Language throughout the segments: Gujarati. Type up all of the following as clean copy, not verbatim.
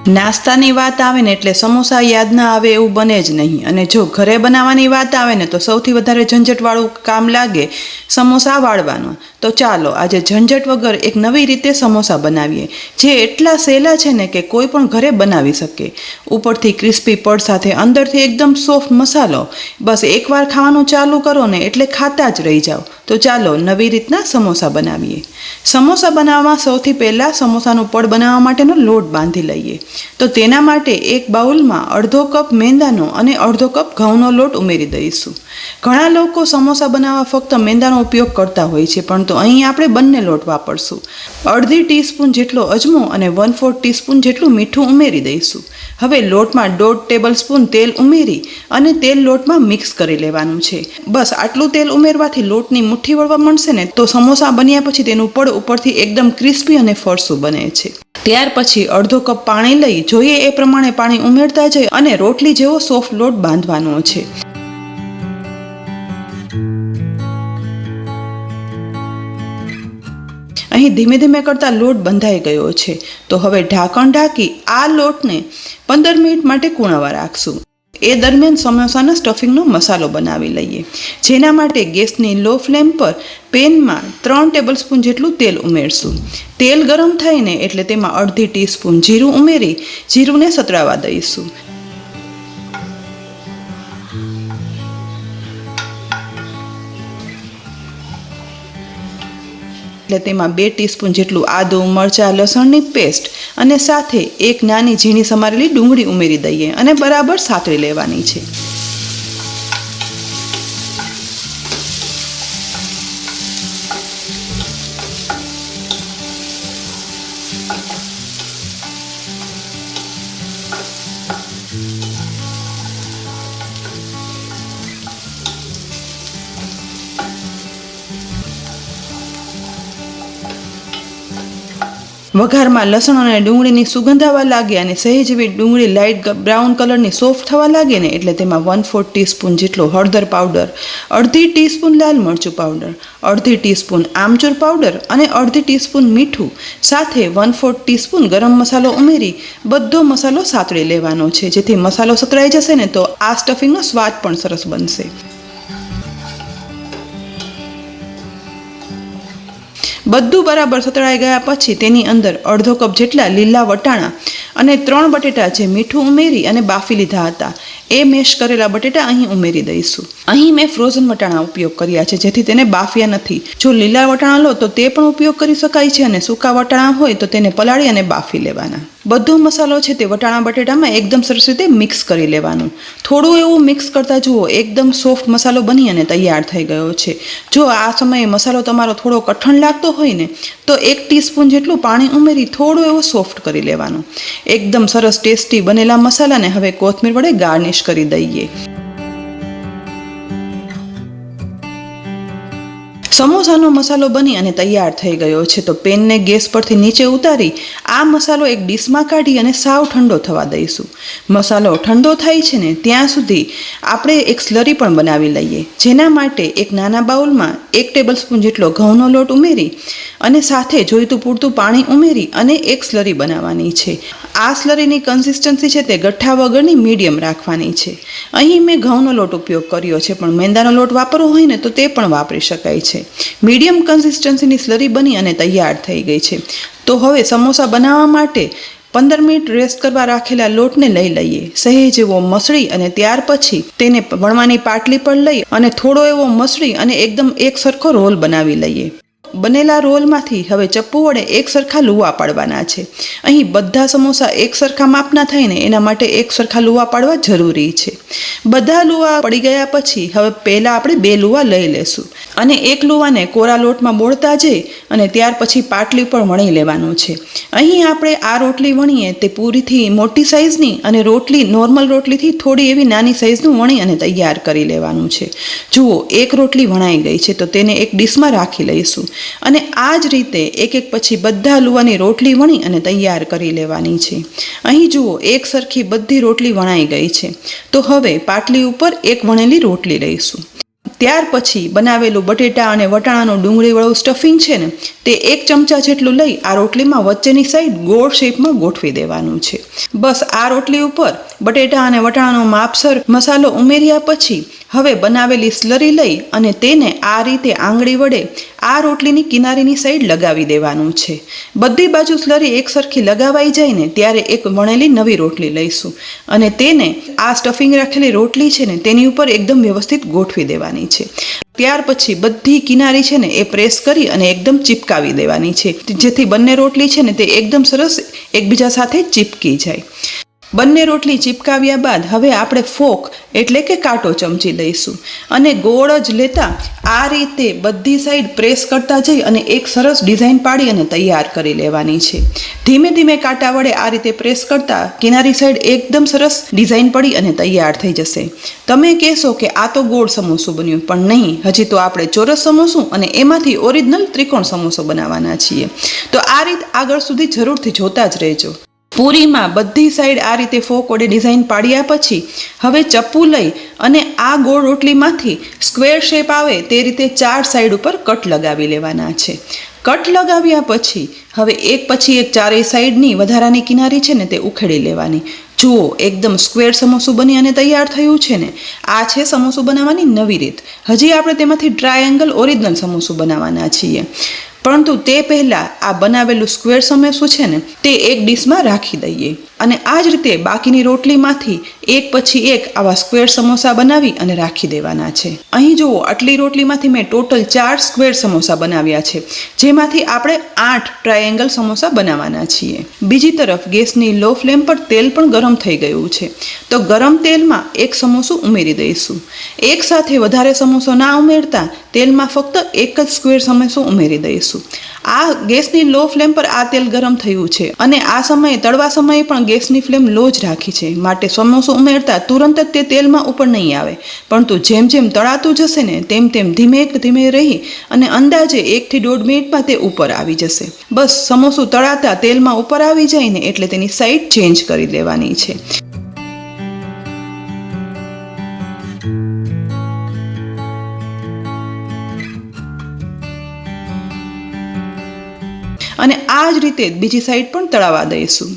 નાસ્તાની વાત આવે ને એટલે સમોસા યાદ ના આવે એવું બને જ નહીં. અને જો ઘરે બનાવવાની વાત આવે ને તો સૌથી વધારે ઝંઝટવાળું કામ લાગે સમોસા વાળવાનું. તો ચાલો આજે ઝંઝટ વગર એક નવી રીતે સમોસા બનાવીએ, જે એટલા સહેલા છે ને કે કોઈ પણ ઘરે બનાવી શકે. ઉપરથી ક્રિસ્પી પડ સાથે અંદરથી એકદમ સોફ્ટ મસાલો. બસ એકવાર ખાવાનું ચાલુ કરો ને એટલે ખાતા જ રહી જાઓ. તો ચાલો નવી રીતના સમોસા બનાવીએ. સમોસા બનાવવામાં સૌથી પહેલાં સમોસાનું પડ બનાવવા માટેનો લોટ બાંધી લઈએ. તો તેના માટે એક બાઉલમાં અડધો કપ મેંદાનો અને અડધો કપ ઘઉંનો લોટ ઉમેરી દઈશું. ઘણા લોકો સમોસા બનાવવા ફક્ત મેંદાનો ઉપયોગ કરતા હોય છે, પરંતુ અહીં આપણે બંને લોટ વાપરશું. અડધી ટીસ્પૂન જેટલો અજમો અને 1/4 ટીસ્પૂન જેટલું મીઠું ઉમેરી દઈશું. હવે લોટમાં 1/2 ટેબલ સ્પૂન તેલ ઉમેરી અને તેલ લોટમાં મિક્સ કરી લેવાનું છે. બસ આટલું તેલ ઉમેરવાથી લોટની મુઠ્ઠી વળવા મળશે ને તો સમોસા બન્યા પછી તેનું પડ ઉપરથી એકદમ ક્રિસ્પી અને ફરસું બને છે. ત્યાર પછી અડધો કપ પાણી લઈ જોઈએ એ પ્રમાણે પાણી ઉમેરતા જઈ અને રોટલી જેવો સોફ્ટ લોટ બાંધવાનો છે. અહીં ધીમે ધીમે કરતા લોટ બંધાઈ ગયો છે. તો હવે ઢાંકણ ઢાંકી આ લોટને 15 મિનિટ માટે કૂણવા રાખશું. એ દરમિયાન સમોસાના સ્ટફિંગનો મસાલો બનાવી લઈએ. જેના માટે ગેસની લો ફ્લેમ પર પેનમાં 3 ટેબલ સ્પૂન જેટલું તેલ ઉમેરશું. તેલ ગરમ થાય ને એટલે તેમાં અડધી ટીસ્પૂન જીરું ઉમેરી જીરુંને સતળાવા દઈશું. એટલે તેમાં 2 ટીસ્પૂન જેટલું આદું, મરચાં, લસણની પેસ્ટ અને સાથે એક નાની ઝીણી સમારેલી ડુંગળી ઉમેરી દઈએ અને બરાબર સાતળી લેવાની છે. વઘારમાં લસણ અને ડુંગળીની સુગંધ આવવા લાગે અને સહેજ એવી ડુંગળી લાઇટ બ્રાઉન કલરની સોફ્ટ થવા લાગે ને એટલે તેમાં 1/4 ટીસ્પૂન જેટલો હળદર પાવડર, અડધી ટીસ્પૂન લાલ મરચું પાવડર, અડધી ટીસ્પૂન આમચૂર પાવડર અને અડધી ટીસ્પૂન મીઠું સાથે 1/4 ટીસ્પૂન ગરમ મસાલો ઉમેરી બધો મસાલો સાતળી લેવાનો છે. જેથી મસાલો સતળાઈ જશે ને તો આ સ્ટફિંગનો સ્વાદ પણ સરસ બનશે. બધું બરાબર સતળાઈ ગયા પછી તેની અંદર અડધો કપ જેટલા લીલા વટાણા અને 3 બટેટા જે મીઠું ઉમેરી અને બાફી લીધા હતા એ મેશ કરેલા બટેટા અહીં ઉમેરી દઈશું. અહીં મેં ફ્રોઝન વટાણા ઉપયોગ કર્યા છે, જેથી તેને બાફ્યા નથી. જો લીલા વટાણા લો તો તે પણ ઉપયોગ કરી શકાય છે અને સૂકા વટાણા હોય તો તેને પલાળી અને બાફી લેવાના. બધો મસાલો છે તે વટાણા બટેટામાં એકદમ સરસ રીતે મિક્સ કરી લેવાનું. થોડું એવું મિક્સ કરતા જુઓ એકદમ સોફ્ટ મસાલો બની અને તૈયાર થઈ ગયો છે. જો આ સમયે મસાલો તમારો થોડો કઠણ લાગતો હોય ને તો 1 ટીસ્પૂન જેટલું પાણી ઉમેરી થોડો એવો સોફ્ટ કરી લેવાનું. એકદમ સરસ ટેસ્ટી બનેલા મસાલાને હવે કોથમીર વડે ગાર્નિશ કરી દઈએ. સમોસાનો મસાલો બની અને તૈયાર થઈ ગયો છે. તો પેનને ગેસ પરથી નીચે ઉતારી આ મસાલો એક ડીશમાં કાઢી અને સાવ ઠંડો થવા દઈશું. મસાલો ઠંડો થાય છે ને ત્યાં સુધી આપણે એક સ્લરી પણ બનાવી લઈએ. જેના માટે એક નાના બાઉલમાં 1 ટેબલ સ્પૂન જેટલો ઘઉંનો લોટ ઉમેરી અને સાથે જોઈતું પૂરતું પાણી ઉમેરી અને એક સ્લરી બનાવવાની છે. આ સ્લરીની કન્સિસ્ટન્સી છે તે ગઠ્ઠા વગરની મીડિયમ રાખવાની છે. અહીં મેં ઘઉંનો લોટ ઉપયોગ કર્યો છે, પણ મેંદાનો લોટ વાપરવો હોય ને તો તે પણ વાપરી શકાય છે. મીડિયમ કન્સિસ્ટન્સીની સ્લરી બની અને તૈયાર થઈ ગઈ છે. તો હવે સમોસા બનાવવા માટે 15 મિનિટ રેસ્ટ કરવા રાખેલા લોટને લઈ લઈએ. સહેજ એવો મસળી અને ત્યાર પછી તેને વણવાની પાટલી પર લઈ અને થોડો એવો મસળી અને એકદમ એક સરખો રોલ બનાવી લઈએ. બનેલા રોલમાંથી હવે ચપ્પુ વડે એક સરખા લુવા પાડવાના છે. અહીં બધા સમોસા એક સરખા માપના થાય ને એના માટે એક સરખા લુવા પાડવા જરૂરી છે. બધા લુવા પડી ગયા પછી હવે પહેલાં આપણે 2 લુવા લઈ લેશું અને એક લુવાને કોરા લોટમાં બોળતા જઈ અને ત્યાર પછી પાટલી ઉપર વણી લેવાનું છે. અહીં આપણે આ રોટલી વણીએ તે પૂરીથી મોટી સાઇઝની અને રોટલી નોર્મલ રોટલીથી થોડી એવી નાની સાઇઝનું વણી અને તૈયાર કરી લેવાનું છે. જુઓ એક રોટલી વણાઈ ગઈ છે તો તેને એક ડીશમાં રાખી લઈશું અને આ જ રીતે એક એક પછી બધા લુવાની રોટલી વણી અને તૈયાર કરી લેવાની છે. અહીં જુઓ એક સરખી બધી રોટલી વણાઈ ગઈ છે. તો હવે પાટલી ઉપર એક વણેલી રોટલી લઈશું. ત્યાર પછી બનાવેલું બટેટા અને વટાણાનું ડુંગળીવાળું સ્ટફિંગ છે ને તે 1 ચમચા જેટલું લઈ આ રોટલીમાં વચ્ચેની સાઈડ ગોળ શેપમાં ગોઠવી દેવાનું છે. બસ આ રોટલી ઉપર બટેટા અને વટાણાનો માપસર મસાલો ઉમેર્યા પછી હવે બનાવેલી સ્લરી લઈ અને તેને આ રીતે આંગળી વડે આ રોટલીની કિનારીની સાઈડ લગાવી દેવાનું છે. બધી બાજુ સ્લરી એક સરખી લગાવાઈ જાય ને ત્યારે એક વણેલી નવી રોટલી લઈશું અને તેને આ સ્ટફિંગ રાખેલી રોટલી છે ને તેની ઉપર એકદમ વ્યવસ્થિત ગોઠવી દેવાની છે. ત્યાર પછી બધી કિનારી છે ને એ પ્રેસ કરી અને એકદમ ચીપકાવી દેવાની છે, જેથી બંને રોટલી છે ને તે એકદમ સરસ એકબીજા સાથે ચીપકી જાય. બંને રોટલી ચીપકાવ્યા બાદ હવે આપણે ફોક એટલે કે કાંટો ચમચી લઈશું અને ગોળ જ લેતા આ રીતે બધી સાઈડ પ્રેસ કરતા જઈ અને એક સરસ ડિઝાઇન પાડી અને તૈયાર કરી લેવાની છે. ધીમે ધીમે કાંટા વડે આ રીતે પ્રેસ કરતા કિનારી સાઈડ એકદમ સરસ ડિઝાઇન પડી અને તૈયાર થઈ જશે. તમે કહેશો કે આ તો ગોળ સમોસું બન્યું, પણ નહીં, હજી તો આપણે ચોરસ સમોસું અને એમાંથી ઓરિજિનલ ત્રિકોણ સમોસો બનાવવાના છીએ. તો આ રીત આગળ સુધી જરૂરથી જોતા જ રહેજો. પૂરીમાં બધી સાઈડ આ રીતે ફોક વડે ડિઝાઇન પાડ્યા પછી હવે ચપ્પુ લઈ અને આ ગોળ રોટલીમાંથી સ્ક્વેર શેપ આવે તે રીતે 4 સાઈડ ઉપર કટ લગાવી લેવાના છે. કટ લગાવ્યા પછી હવે એક પછી એક ચારેય સાઈડની વધારાની કિનારી છે ને તે ઉખેડી લેવાની. જુઓ, એકદમ સ્ક્વેર સમોસું બની અને તૈયાર થયું છે ને. આ છે સમોસું બનાવવાની નવી રીત. હજી આપણે તેમાંથી ટ્રાયેંગલ ઓરિજિનલ સમોસું બનાવવાના છીએ, પરંતુ તે પહેલાં આ બનાવેલું સ્ક્વેર સમોસું છે ને તે એક ડીશમાં રાખી દઈએ અને આ જ રીતે બાકીની રોટલીમાંથી એક પછી એક આવા સ્ક્વેર સમોસા બનાવી અને રાખી દેવાના છે. અહીં જુઓ, આટલી રોટલીમાંથી મેં ટોટલ 4 સ્ક્વેર સમોસા બનાવ્યા છે, જેમાંથી આપણે 8 ટ્રાયેંગલ સમોસા બનાવવાના છીએ. બીજી તરફ ગેસની લો ફ્લેમ પર તેલ પણ ગરમ થઈ ગયું છે, તો ગરમ તેલમાં એક સમોસું ઉમેરી દઈશું. એક સાથે વધારે સમોસો ના ઉમેરતા તેલમાં ફક્ત એક જ સ્ક્વેર સમોસું ઉમેરી દઈશું. આ ગેસની લો ફ્લેમ પર આ તેલ ગરમ થયું છે અને આ સમયે તળવા સમયે પણ ગેસની ફ્લેમ લો જ રાખી છે, માટે સમોસું ઉમેરતા તુરંત જ તે તેલમાં ઉપર નહીં આવે, પરંતુ જેમ જેમ તળાતું જશે ને તેમ તેમ ધીમે ધીમે રહી અને અંદાજે 1 થી 1.5 મિનિટમાં તે ઉપર આવી જશે. બસ સમોસું તળાતા તેલમાં ઉપર આવી જાય ને એટલે તેની સાઈડ ચેન્જ કરી દેવાની છે. અને આ જ રીતે બીજી સાઈડ પણ તળાવા દઈશું.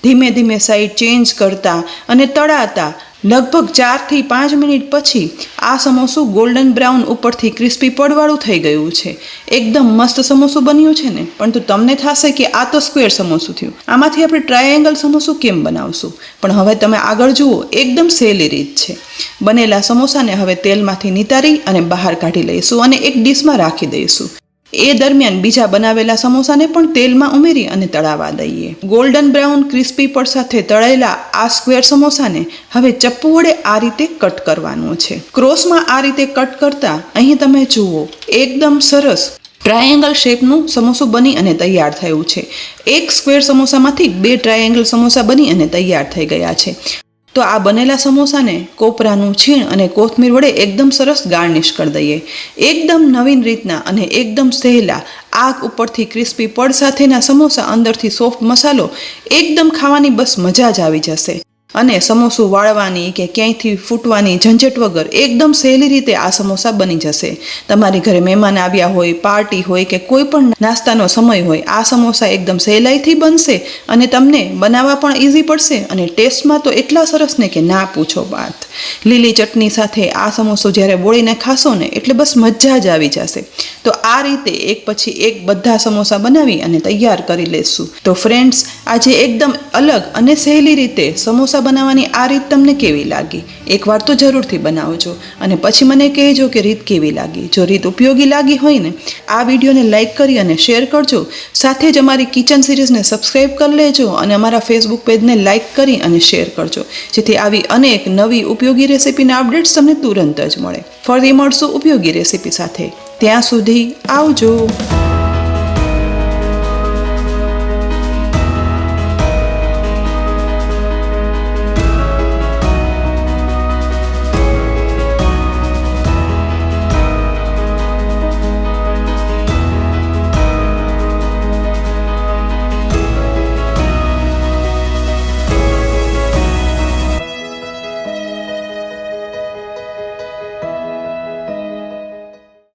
ધીમે ધીમે સાઈડ ચેન્જ કરતા અને તળાતા લગભગ 4 થી 5 મિનિટ પછી આ સમોસું ગોલ્ડન બ્રાઉન ઉપરથી ક્રિસ્પી પડવાળું થઈ ગયું છે. એકદમ મસ્ત સમોસું બન્યું છે ને. પરંતુ તમને થશે કે આ તો સ્ક્વેર સમોસું થયું, આમાંથી આપણે ટ્રાયેંગલ સમોસું કેમ બનાવશું? પણ હવે તમે આગળ જુઓ, એકદમ સહેલી રીત છે. બનેલા સમોસાને હવે તેલમાંથી નિતારી અને બહાર કાઢી લઈશું અને એક ડીશમાં રાખી દઈશું. એ દરમિયાન બીજા બનાવેલા સમોસાને પણ તેલમાં ઉમેરી અને તળાવા દઈએ. ગોલ્ડન બ્રાઉન ક્રિસ્પી પડ સાથે તળેલા આ સ્ક્વેર સમોસાને હવે ચપ્પુ વડે આ રીતે કટ કરવાનો છે. ક્રોસમાં આ રીતે કટ કરતા અહીં તમે જુઓ, એકદમ સરસ ટ્રાયેંગલ શેપનું સમોસું બની અને તૈયાર થયું છે. એક સ્ક્વેર સમોસામાંથી 2 ટ્રાયેંગલ સમોસા બની અને તૈયાર થઈ ગયા છે. તો આ બનેલા સમોસાને કોપરાનું છીણ અને કોથમીર વડે એકદમ સરસ ગાર્નિશ કરી દઈએ. એકદમ નવીન રીતના અને એકદમ સહેલા આગ ઉપરથી ક્રિસ્પી પડ સાથેના સમોસા, અંદરથી સોફ્ટ મસાલો, એકદમ ખાવાની બસ મજા જ આવી જશે. અને સમોસું વાળવાની કે ક્યાંયથી ફૂટવાની ઝંઝટ વગર એકદમ સહેલી રીતે આ સમોસા બની જશે. તમારી ઘરે મહેમાન આવ્યા હોય, પાર્ટી હોય કે કોઈ પણ નાસ્તાનો સમય હોય, આ સમોસા એકદમ સહેલાઈથી બનશે અને તમને બનાવવા પણ ઇઝી પડશે અને ટેસ્ટમાં તો એટલા સરસ ને કે ના પૂછો વાત. લીલી ચટણી સાથે આ સમોસો જ્યારે બોળીને ખાશો ને એટલે બસ મજા જ આવી જશે. તો આ રીતે એક પછી એક બધા સમોસા બનાવી અને તૈયાર કરી લેશું. તો ફ્રેન્ડ્સ, આજે એકદમ અલગ અને સહેલી રીતે સમોસા બનાવવાની આ રીત તમને કેવી લાગી? એકવાર તો જરૂરથી બનાવજો અને પછી મને કહેજો કે રીત કેવી લાગી. જો રીત ઉપયોગી લાગી હોય ને આ વિડીયોને લાઇક કરી અને શેર કરજો. સાથે જ અમારી કિચન સિરીઝને સબસ્ક્રાઈબ કરી લેજો અને અમારા ફેસબુક પેજને લાઇક કરી અને શેર કરજો, જેથી આવી અનેક નવી ઉપયોગી રેસીપીના અપડેટ્સ તમને તુરંત જ મળે. ફરી મળશું ઉપયોગી રેસીપી સાથે. ત્યાં સુધી આવજો.